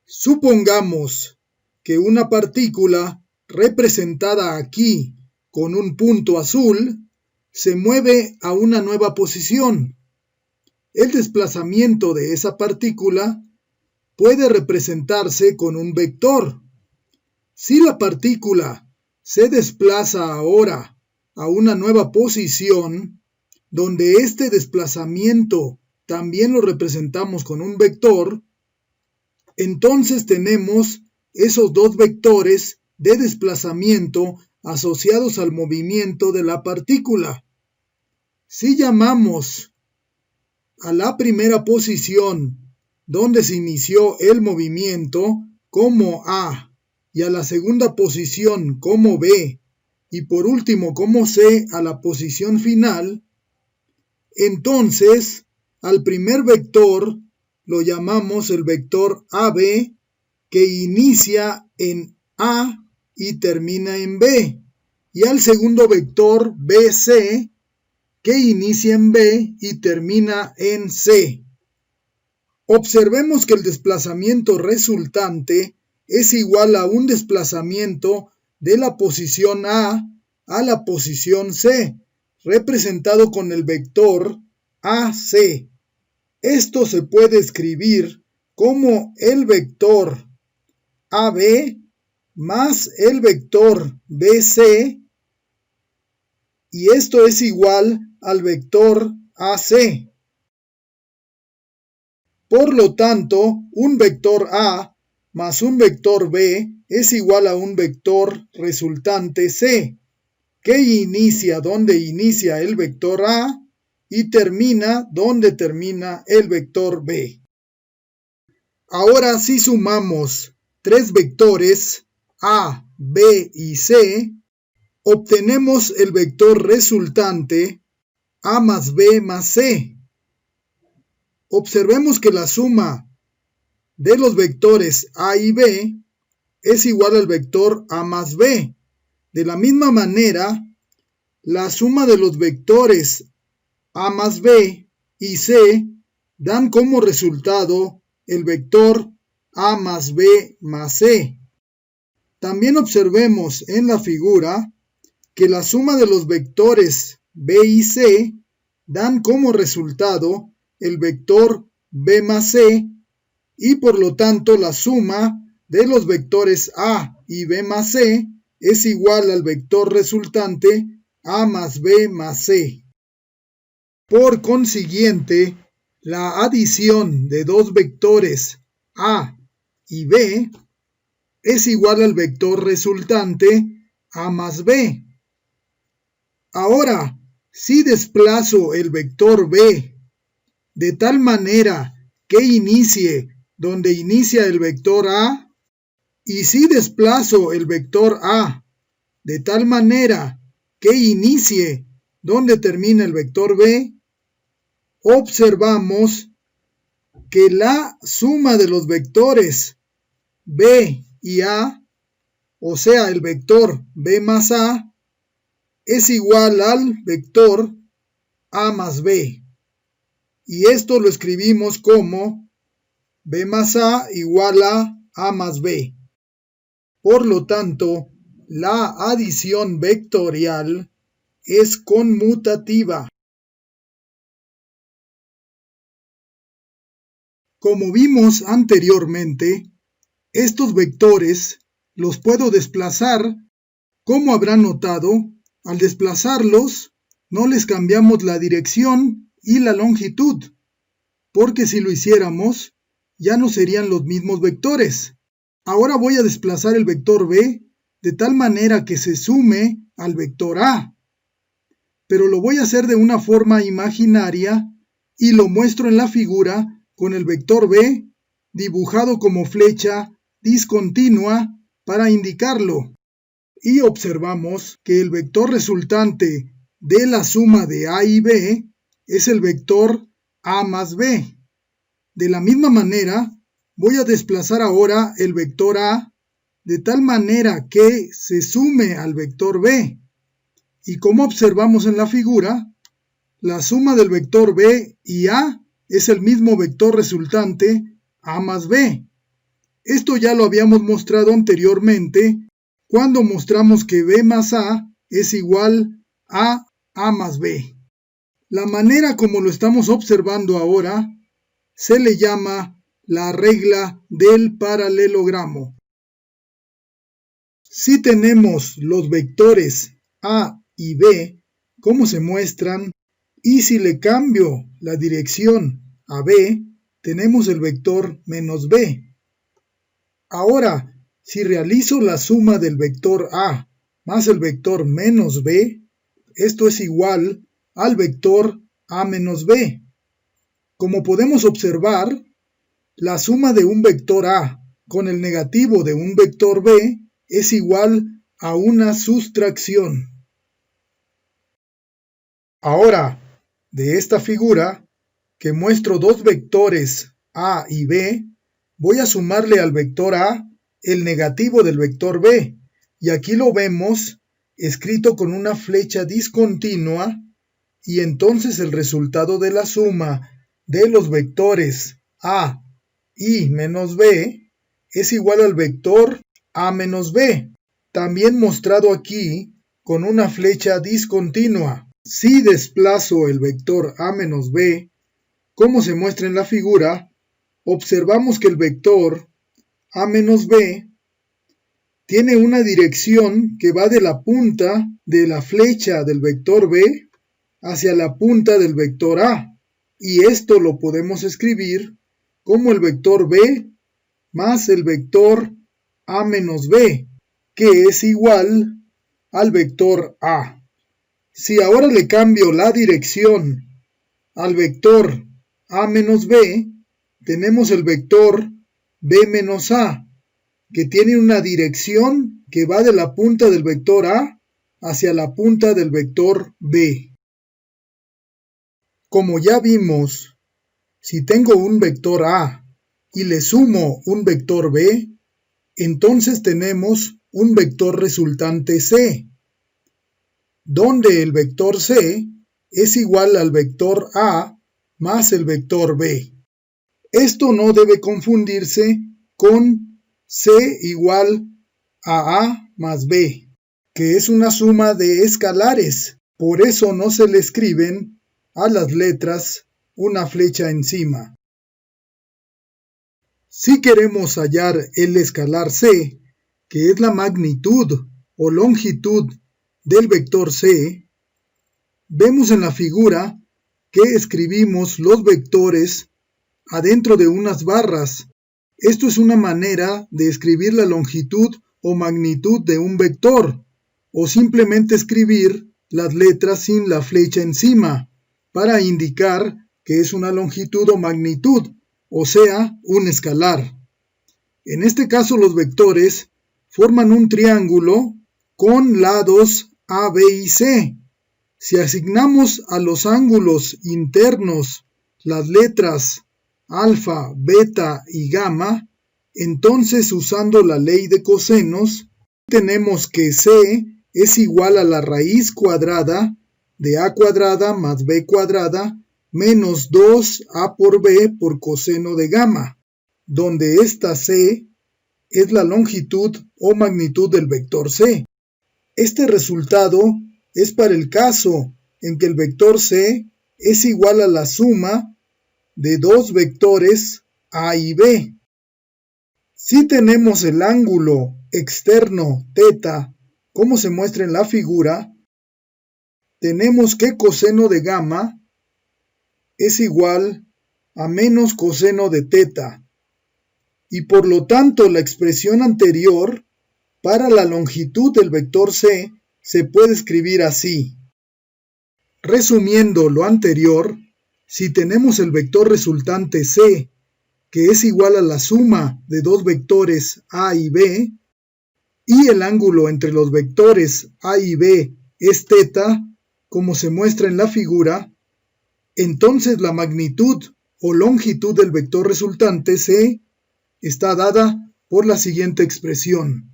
Supongamos que una partícula representada aquí con un punto azul se mueve a una nueva posición. El desplazamiento de esa partícula puede representarse con un vector. Si la partícula se desplaza ahora a una nueva posición, donde este desplazamiento también lo representamos con un vector, entonces tenemos esos dos vectores de desplazamiento asociados al movimiento de la partícula. Si llamamos a la primera posición donde se inició el movimiento como A y a la segunda posición como B y por último como C a la posición final, entonces al primer vector lo llamamos el vector AB, que inicia en A y termina en B, y al segundo vector BC, que inicia en B y termina en C. Observemos que el desplazamiento resultante es igual a un desplazamiento de la posición A a la posición C, representado con el vector AC. Esto se puede escribir como el vector AB más el vector BC, y esto es igual al vector AC. Por lo tanto, un vector A más un vector B es igual a un vector resultante C, que inicia donde inicia el vector A y termina donde termina el vector B. Ahora si sumamos tres vectores A, B y C, obtenemos el vector resultante A más B más C. Observemos que la suma de los vectores A y B es igual al vector A más B. De la misma manera, la suma de los vectores A más B y C dan como resultado el vector A más B más C. También observemos en la figura que la suma de los vectores B y C dan como resultado el vector B más C, y por lo tanto la suma de los vectores A y B más C es igual al vector resultante A más B más C. Por consiguiente, la adición de dos vectores A y B es igual al vector resultante A más B. Ahora, si desplazo el vector B de tal manera que inicie donde inicia el vector A, y si desplazo el vector A de tal manera que inicie donde termina el vector B, observamos que la suma de los vectores B y A, o sea el vector B más A, es igual al vector A más B. Y esto lo escribimos como B más A igual a A más B. Por lo tanto, la adición vectorial es conmutativa. Como vimos anteriormente, estos vectores los puedo desplazar. Como habrán notado, al desplazarlos no les cambiamos la dirección y la longitud, porque si lo hiciéramos ya no serían los mismos vectores. Ahora voy a desplazar el vector B de tal manera que se sume al vector A, pero lo voy a hacer de una forma imaginaria y lo muestro en la figura con el vector B dibujado como flecha discontinua para indicarlo. Y observamos que el vector resultante de la suma de A y B es el vector A más B. De la misma manera, voy a desplazar ahora el vector A de tal manera que se sume al vector B. Y como observamos en la figura, la suma del vector B y A es el mismo vector resultante A más B. Esto ya lo habíamos mostrado anteriormente cuando mostramos que B más A es igual a A más B. La manera como lo estamos observando ahora se le llama la regla del paralelogramo. Si tenemos los vectores A y B, como se muestran, y si le cambio la dirección a B, tenemos el vector menos B. Ahora, si realizo la suma del vector A más el vector menos B, esto es igual al vector A menos B. Como podemos observar, la suma de un vector A con el negativo de un vector B es igual a una sustracción. Ahora, de esta figura, que muestro dos vectores A y B, voy a sumarle al vector A el negativo del vector B, y aquí lo vemos escrito con una flecha discontinua, y entonces el resultado de la suma de los vectores A y menos B es igual al vector A menos B, también mostrado aquí con una flecha discontinua. Si desplazo el vector A menos B, como se muestra en la figura, observamos que el vector A menos B tiene una dirección que va de la punta de la flecha del vector B hacia la punta del vector A, y esto lo podemos escribir como el vector B más el vector A menos B, que es igual al vector A. Si ahora le cambio la dirección al vector A menos B, tenemos el vector B menos A, que tiene una dirección que va de la punta del vector A hacia la punta del vector B. Como ya vimos, si tengo un vector A y le sumo un vector B, entonces tenemos un vector resultante C, donde el vector C es igual al vector A más el vector B. Esto no debe confundirse con C igual a A más B, que es una suma de escalares, por eso no se le escriben a las letras una flecha encima. Si queremos hallar el escalar C, que es la magnitud o longitud del vector C, vemos en la figura que escribimos los vectores adentro de unas barras. Esto es una manera de escribir la longitud o magnitud de un vector, o simplemente escribir las letras sin la flecha encima, para indicar que es una longitud o magnitud, o sea, un escalar. En este caso los vectores forman un triángulo con lados A, B y C. Si asignamos a los ángulos internos las letras alfa, beta y gamma, entonces usando la ley de cosenos, tenemos que C es igual a la raíz cuadrada de A cuadrada más B cuadrada menos 2A por B por coseno de gamma, donde esta C es la longitud o magnitud del vector C. Este resultado es para el caso en que el vector C es igual a la suma de dos vectores A y B. Si tenemos el ángulo externo θ, como se muestra en la figura, tenemos que coseno de gamma es igual a menos coseno de θ, y por lo tanto la expresión anterior para la longitud del vector C se puede escribir así. Resumiendo lo anterior, si tenemos el vector resultante C, que es igual a la suma de dos vectores A y B, y el ángulo entre los vectores A y B es θ, como se muestra en la figura, entonces la magnitud o longitud del vector resultante C está dada por la siguiente expresión.